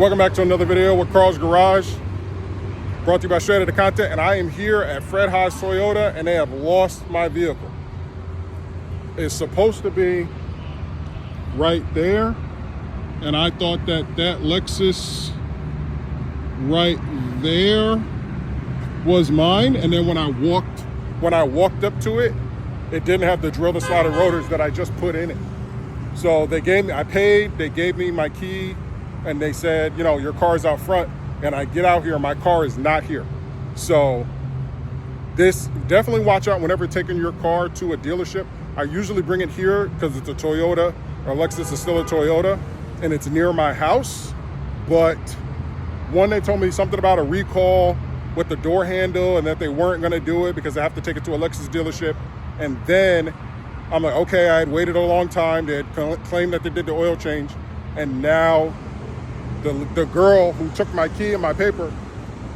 Welcome back to another video with Carl's Garage, brought to you by Straight Outta Content, and I am here at Fred Haas Toyota, and they have lost my vehicle. It's supposed to be right there, and I thought that Lexus right there was mine, and then when I walked up to it, it didn't have the drill and slotted rotors that I just put in it. So I paid, they gave me my key, and they said, you know, your car's out front, and I get out here, my car is not here. So this, definitely watch out whenever taking your car to a dealership. I usually bring it here because it's a Toyota, or Lexus is still a Toyota, and it's near my house. But one, they told me something about a recall with the door handle and that they weren't gonna do it because they have to take it to a Lexus dealership. And then I'm like, okay, I had waited a long time. They had claimed that they did the oil change, and now the girl who took my key and my paper,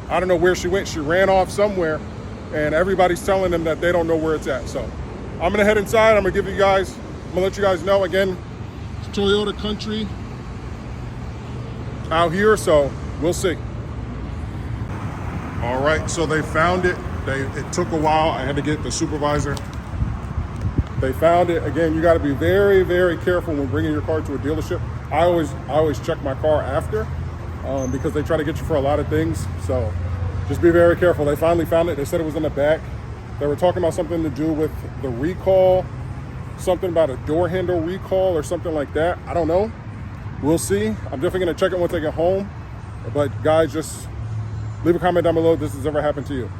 I don't know where she went. She ran off somewhere, and everybody's telling them that they don't know where it's at. So I'm gonna head inside. I'm gonna let you guys know again, it's Toyota country out here, so we'll see. All right, so they found it. It took a while. I had to get the supervisor. They found it. Again, you got to be very, very careful when bringing your car to a dealership. I always check my car after because they try to get you for a lot of things. So just be very careful. They finally found it. They said it was in the back. They were talking about something to do with the recall, something about a door handle recall or something like that. I don't know. We'll see. I'm definitely going to check it once I get home. But guys, just leave a comment down below if this has ever happened to you.